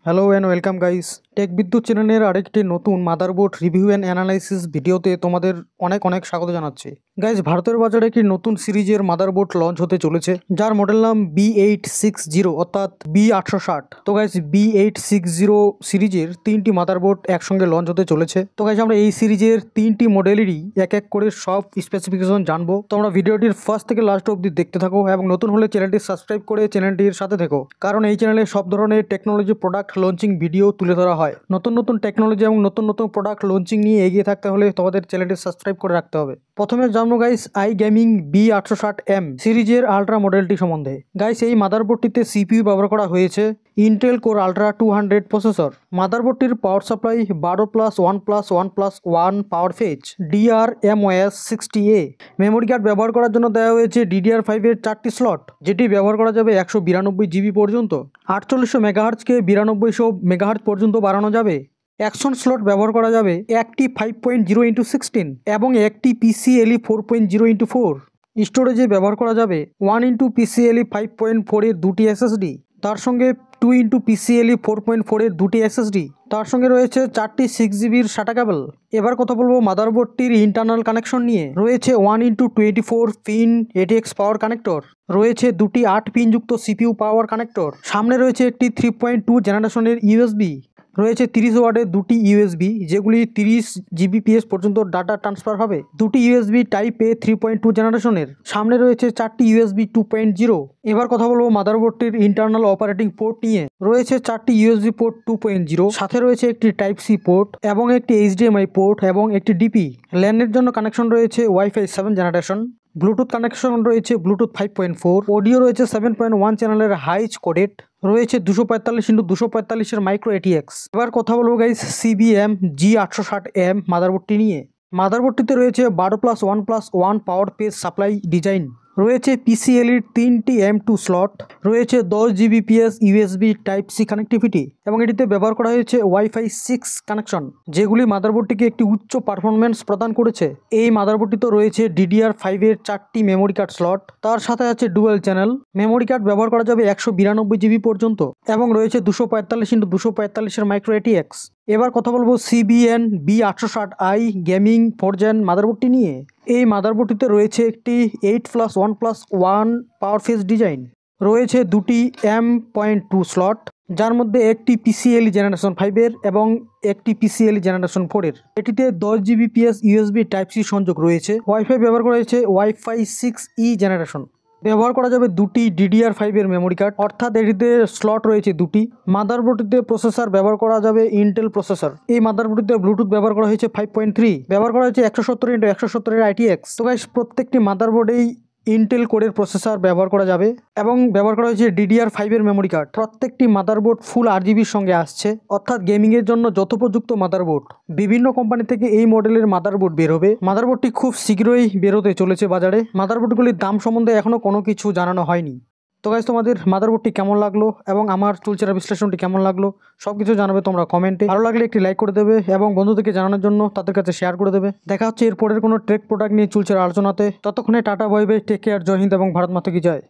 Hello and welcome guys, tech Bidyut চ্যানেলের আরেকটি নতুন মাদারবোর্ড রিভিউ অ্যান্ড অ্যানালাইসিস ভিডিওতে তোমাদের অনেক অনেক স্বাগত জানাচ্ছি। গাইস, ভারতের বাজারে একটি নতুন সিরিজের মাদারবোর্ড লঞ্চ হতে চলেছে, যার মডেল নাম B860 অর্থাৎ B860। তো গাইস, B860 সিরিজের তিনটি মাদারবোর্ড একসঙ্গে লঞ্চ হতে চলেছে। তো গাইস, আমরা এই সিরিজের তিনটি মডেলেরই এক এক করে সব স্পেসিফিকেশন জানবো। তোমরা ভিডিওটির ফার্স্ট থেকে লাস্ট অবধি দেখতে থাকো এবং নতুন হলে চ্যানেলটি সাবস্ক্রাইব করে চ্যানেলটির সাথে থেকো, কারণ এই চ্যানেলে সব ধরনের টেকনোলজি প্রোডাক্ট লঞ্চিং ভিডিও তুলে ধরা হয়। নতুন নতুন টেকনোলজি এবং নতুন নতুন প্রোডাক্ট লঞ্চিং নিয়ে এগিয়ে থাকতে হলে তোমাদের চ্যানেলটি সাবস্ক্রাইব করে রাখতে হবে। প্রথমে জানবো গাইস iGaming B860M সিরিজের আলট্রা মডেলটি সম্বন্ধে। গাইস, এই মাদারবোর্ডটিতে সিপিইউ ব্যবহার করা হয়েছে ইন্টেল কোর আলট্রা 200 প্রসেসর। মাদারবোর্ডটির power supply 12+1+1+1 power phase DRMOS 60A। Memory card ব্যবহার করার জন্য দেওয়া হয়েছে DDR5 এর 4টি স্লট, যেটি ব্যবহার করা যাবে 192 জিবি পর্যন্ত। 4800 মেগাহার্টজকে 9200 মেগাহার্টজ পর্যন্ত বাড়ানো যাবে। অ্যাকশন স্লট ব্যবহার করা যাবে একটি 5.0x16 এবং একটি PCIe 4.0x4। স্টোরেজে ব্যবহার করা যাবে 1x PCIe 5.4 এর দুটি SSD, তার সঙ্গে 2x PCIe 4.4 এর দুটি SSD, তার সঙ্গে রয়েছে 4টি 6GB SATA কেবল। এবার কথা বলবো মাদারবোর্ডটির ইন্টারনাল কানেকশন নিয়ে। রয়েছে 1x24 পিন ATX পাওয়ার কানেক্টর, রয়েছে দুটি 8 পিন যুক্ত CPU পাওয়ার কানেক্টর, সামনে রয়েছে একটি 3.2 জেনারেশনের USB, রয়েছে 30 ওয়াটের দুটি USB, যেগুলি 30 Gbps পর্যন্ত ডাটা ট্রান্সফার হবে। দুটি USB টাইপ A 3.2 জেনারেশনের, সামনে রয়েছে 4টি USB 2.0। এবার কথা বলবো মাদারবোর্ডটির ইন্টারনাল অপারেটিং পোর্ট নিয়ে। রয়েছে 4টি USB পোর্ট 2.0, সাথে রয়েছে একটি টাইপ C পোর্ট এবং একটি HDMI পোর্ট এবং একটি DP। ল্যানের জন্য কানেকশন রয়েছে Wi-Fi 7 জেনারেশন। ব্লুটুথ কানেকশন রয়েছে ব্লুটুথ 5.4। অডিও রয়েছে 7.1 চ্যানেলের হাইচ কোডেড। রয়েছে 245x245 এর মাইক্রো ATX। এবার কথা বলবো গাইস CBM G860M মাদারবোর্ডটি নিয়ে। মাদারবোর্ডটিতে রয়েছে 12+1+1 পাওয়ার পেজ সাপ্লাই ডিজাইন, রয়েছে PCIe 3টি M2 স্লট, রয়েছে 10 Gbps USB type C connectivity এবং এটিতে ব্যবহার করা হয়েছে Wi-Fi 6 কানেকশন, যেগুলি মাদারবোর্ডটিকে একটি উচ্চ পারফরমেন্স প্রদান করেছে। এই মাদারবোর্ডটিতে রয়েছে DDR5 এর 4টি মেমোরি কার্ড স্লট, তার সাথে আছে ডুয়াল চ্যানেল মেমোরি কার্ড ব্যবহার করা যাবে 192 জিবি পর্যন্ত এবং রয়েছে 245x245 এর মাইক্রো ATX। এবার কথা বলবো CBN B860i গেমিং 4 Gen মাদারবোর্ডটি নিয়ে। এই মাদারবোর্ডটিতে রয়েছে একটি 8+1+1 পাওয়ার ফেজ ডিজাইন, রয়েছে দুটি M.2 স্লট, যার মধ্যে একটি PCIe জেনারেশন 5 এর এবং একটি PCIe জেনারেশন 4 এর। এটিতে 10 Gbps USB টাইপ C সংযোগ রয়েছে। ওয়াইফাই ব্যবহার করা হয়েছে Wi-Fi 6E জেনারেশন। ব্যবহার করা যাবে দুটি DDR5 এর মেমোরি কার্ড, অর্থাৎ এটিতে স্লট রয়েছে দুটি। মাদারবোর্ডটিতে প্রসেসর ব্যবহার করা যাবে ইন্টেল প্রসেসর। এই মাদারবোর্ডটিতে ব্লুটুথ ব্যবহার করা হয়েছে 5.3, ব্যবহার করা হয়েছে 170x170 এর ITX। তো গাইস, প্রত্যেকটি মাদারবোর্ডেই ইন্টেল কোডের প্রসেসর ব্যবহার করা যাবে এবং ব্যবহার করা হয়েছে DDR5 এর মেমোরি কার্ড। প্রত্যেকটি মাদারবোর্ড ফুল RGBর সঙ্গে আসছে, অর্থাৎ গেমিংয়ের জন্য যথোপযুক্ত মাদারবোর্ড। বিভিন্ন কোম্পানি থেকে এই মডেলের মাদারবোর্ড বের হবে। মাদারবোর্ডটি খুব শীঘ্রই বেরোতে চলেছে বাজারে। মাদারবোর্ডগুলির দাম সম্বন্ধে এখনও কোনো কিছু জানানো হয়নি। তো গাইস, তোমাদের মাদারবোর্ডটি কেমন লাগলো এবং আমার চুলচেরা বিশ্লেষণটি কেমন লাগলো সব কিছু জানাবে তোমরা কমেন্টে। ভালো লাগলে একটি লাইক করে দেবে এবং বন্ধুদেরকে জানানোর জন্য তাদের কাছে শেয়ার করে দেবে। দেখা হচ্ছে এরপরের কোনো টেক প্রোডাক্ট নিয়ে চুলচেরা আলোচনাতে। ততক্ষণে tata, bye bye, take care, জয় হিন্দ এবং ভারত মাতা কি জয়।